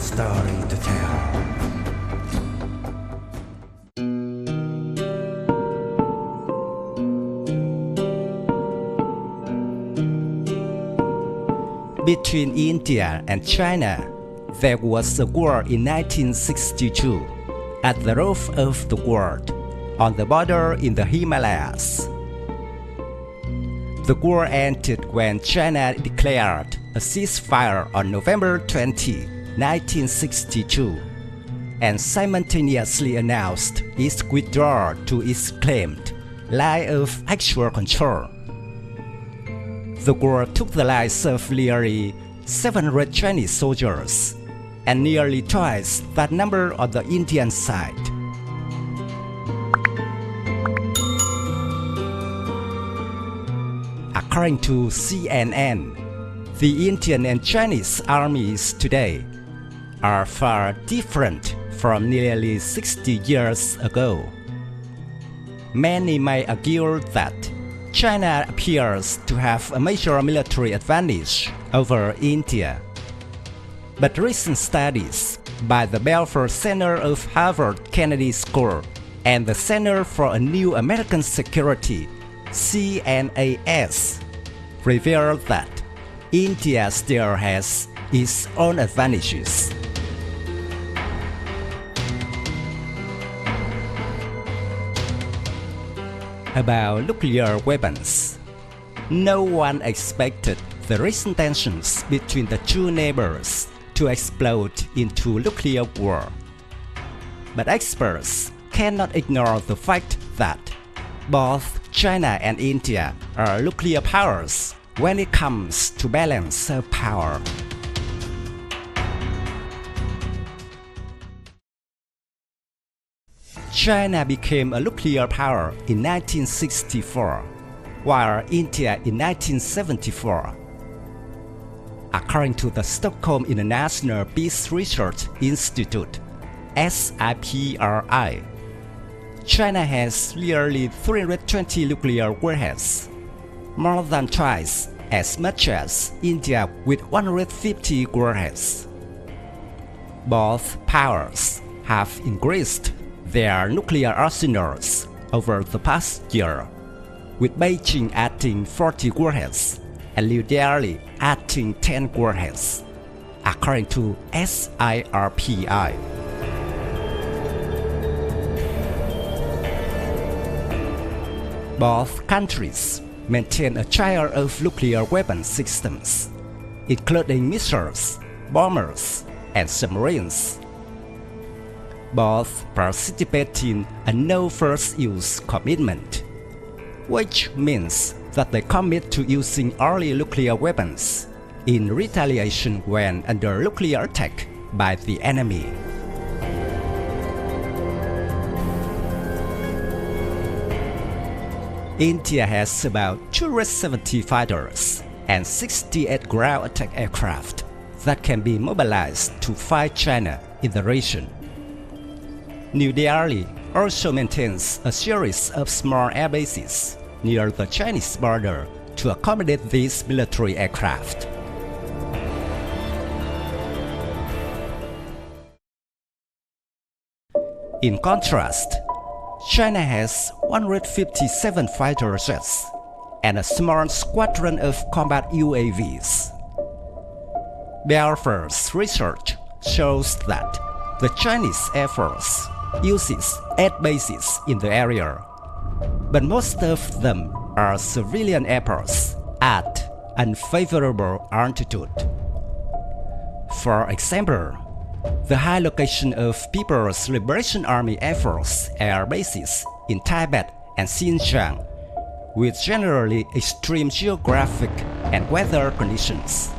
story to tell. Between India and China, there was a war in 1962 at the roof of the world, on the border in the Himalayas. The war ended when China declared a ceasefire on November 20, 1962, and simultaneously announced its withdrawal to its claimed line of actual control. The war took the lives of nearly 700 Chinese soldiers and nearly twice that number on the Indian side. According to CNN, the Indian and Chinese armies today are far different from nearly 60 years ago. Many may argue that China appears to have a major military advantage over India. But recent studies by the Belfer Center of Harvard Kennedy School and the Center for a New American Security (CNAS) reveal that India still has its own advantages. About nuclear weapons, no one expected the recent tensions between the two neighbors to explode into nuclear war. But experts cannot ignore the fact that both China and India are nuclear powers when it comes to balance of power. China became a nuclear power in 1964, while India in 1974. According to the Stockholm International Peace Research Institute (SIPRI), China has nearly 320 nuclear warheads, more than twice as much as India with 150 warheads. Both powers have increased their nuclear arsenals over the past year, with Beijing adding 40 warheads and New Delhi adding 10 warheads, according to SIRPI. Both countries maintain a trial of nuclear weapon systems, including missiles, bombers, and submarines. Both participate in a no first use commitment, which means that they commit to using early nuclear weapons in retaliation when under nuclear attack by the enemy. India has about 270 fighters and 68 ground attack aircraft that can be mobilized to fight China in the region. New Delhi also maintains a series of small air bases near the Chinese border to accommodate these military aircraft. In contrast, China has 157 fighter jets and a small squadron of combat UAVs. Belfer's research shows that the Chinese Air Force uses 8 bases in the area, but most of them are civilian airports at unfavorable altitude. For example, the high location of People's Liberation Army Air Force air bases in Tibet and Xinjiang, with generally extreme geographic and weather conditions.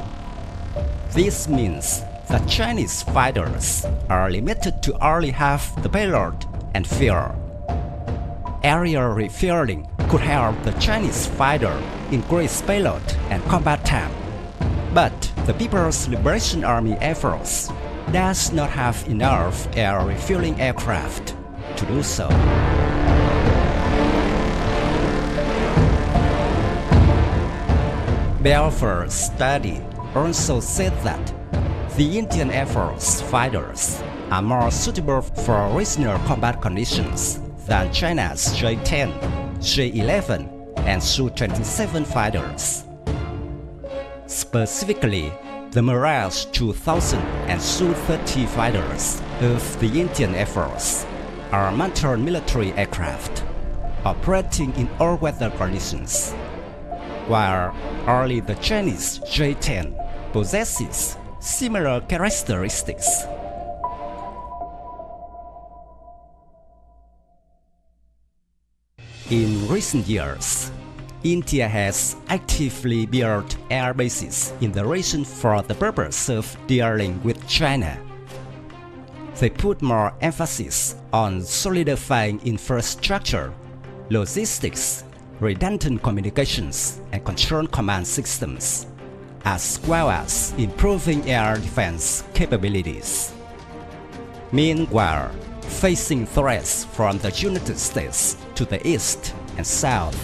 This means that Chinese fighters are limited to only half the payload and fuel. Aerial refueling could help the Chinese fighter increase payload and combat time, but the People's Liberation Army Air Force does not have enough air refueling aircraft to do so. Belfer's study also said that The Indian Air Force fighters are more suitable for regional combat conditions than China's J-10, J-11, and Su-27 fighters. Specifically, the Mirage 2000 and Su-30 fighters of the Indian Air Force are mounted military aircraft operating in all weather conditions, while only the Chinese J-10 possesses similar characteristics. In recent years, India has actively built air bases in the region for the purpose of dealing with China. They put more emphasis on solidifying infrastructure, logistics, redundant communications, and control command systems, as well as improving air defense capabilities. Meanwhile, facing threats from the United States to the east and south,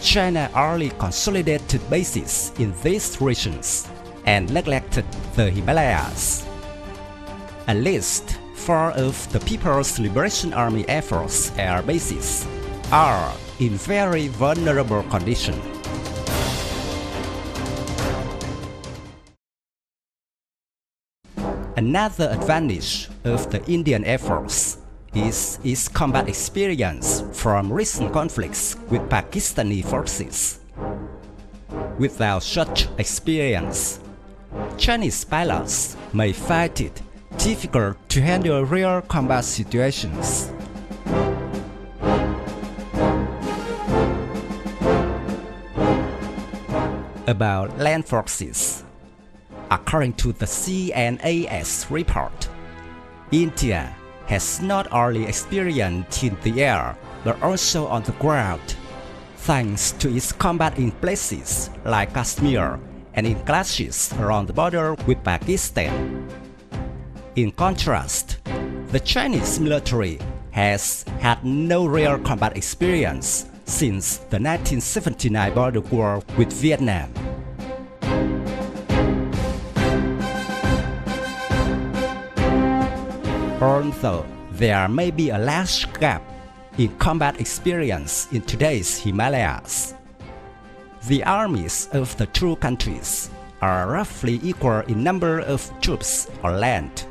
China only consolidated bases in these regions and neglected the Himalayas. At least 4 of the People's Liberation Army Air Force air bases are in very vulnerable condition. Another advantage of the Indian Air Force is its combat experience from recent conflicts with Pakistani forces. Without such experience, Chinese pilots may find it difficult to handle real combat situations. About land forces, according to the CNAS report, India has not only experience in the air but also on the ground, thanks to its combat in places like Kashmir and in clashes around the border with Pakistan. In contrast, the Chinese military has had no real combat experience since the 1979 border war with Vietnam. Although there may be a large gap in combat experience in today's Himalayas, the armies of the two countries are roughly equal in number of troops on land.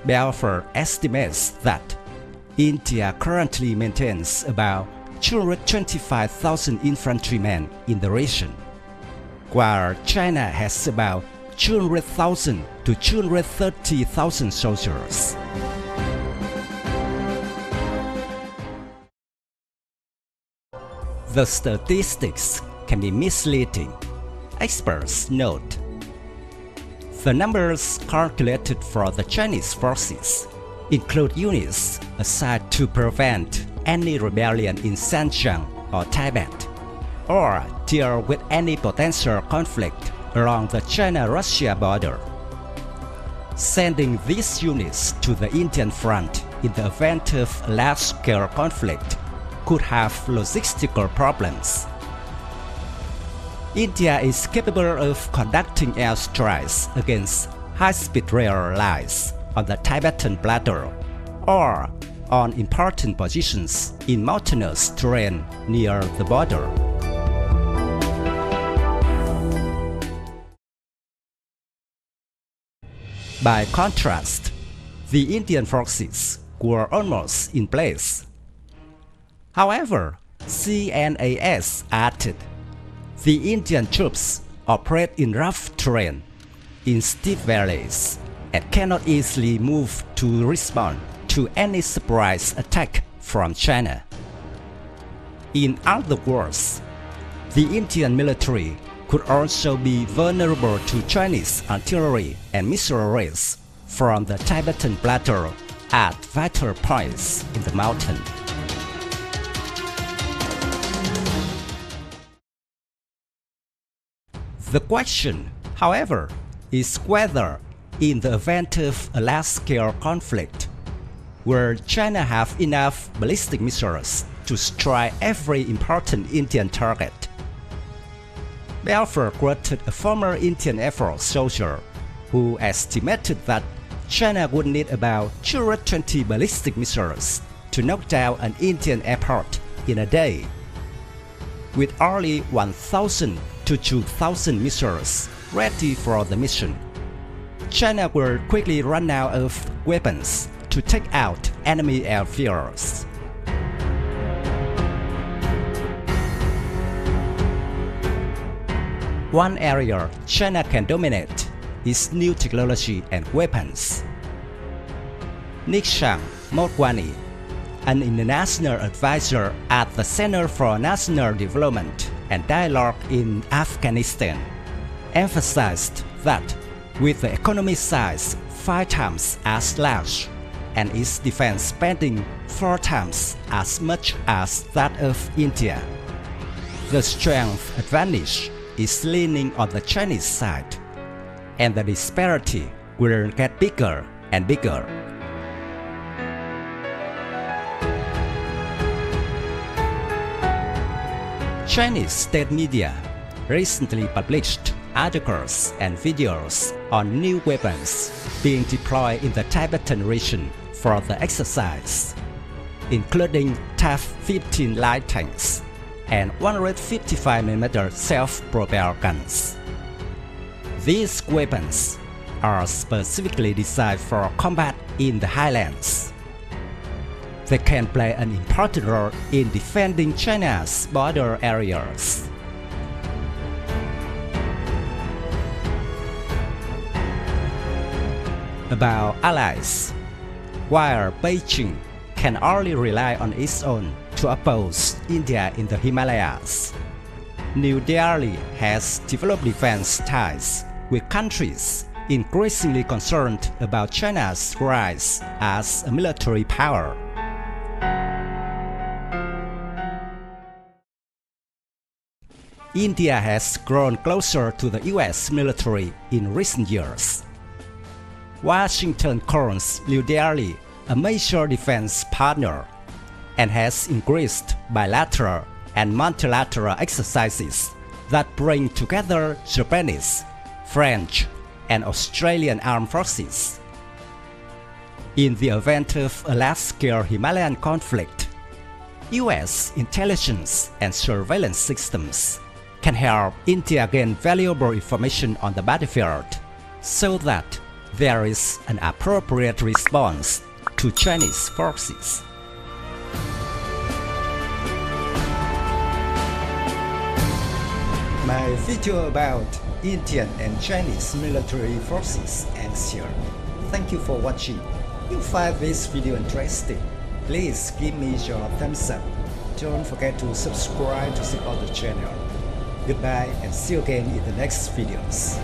Belfer estimates that India currently maintains about 225,000 infantrymen in the region, while China has about 200,000 to 230,000 soldiers. The statistics can be misleading, experts note. The numbers calculated for the Chinese forces include units assigned to prevent any rebellion in Xinjiang or Tibet, or deal with any potential conflict along the China-Russia border. Sending these units to the Indian front in the event of a large-scale conflict could have logistical problems. India is capable of conducting airstrikes against high-speed rail lines on the Tibetan Plateau or on important positions in mountainous terrain near the border. By contrast, the Indian forces were almost in place. However, CNAS added, the Indian troops operate in rough terrain, in steep valleys, and cannot easily move to respond to any surprise attack from China. In other words, the Indian military could also be vulnerable to Chinese artillery and missile rays from the Tibetan Plateau at vital points in the mountain. The question, however, is whether, in the event of a large-scale conflict, will China have enough ballistic missiles to strike every important Indian target? Belfer quoted a former Indian Air Force soldier who estimated that China would need about 220 ballistic missiles to knock down an Indian airport in a day. With only 1,000 to 2,000 missiles ready for the mission, China will quickly run out of weapons to take out enemy airfields. One area China can dominate is new technology and weapons. Nishan Motwani, an international advisor at the Center for National Development and Dialogue in Afghanistan, emphasized that with the economy size 5 times as large and its defense spending 4 times as much as that of India, the strength advantage is leaning on the Chinese side, and the disparity will get bigger and bigger. Chinese state media recently published articles and videos on new weapons being deployed in the Tibetan region for the exercise, including TAF-15 light tanks and 155mm self-propelled guns. These weapons are specifically designed for combat in the highlands. They can play an important role in defending China's border areas. About allies, while Beijing can only rely on its own to oppose India in the Himalayas, New Delhi has developed defense ties with countries increasingly concerned about China's rise as a military power. India has grown closer to the US military in recent years. Washington calls New Delhi a major defense partner and has increased bilateral and multilateral exercises that bring together Japanese, French, and Australian armed forces. In the event of a large-scale Himalayan conflict, US intelligence and surveillance systems can help India gain valuable information on the battlefield so that there is an appropriate response to Chinese forces. My video about Indian and Chinese military forces ends here. Thank you for watching. If you find this video interesting, please give me your thumbs up. Don't forget to subscribe to support the channel. Goodbye and see you again in the next videos.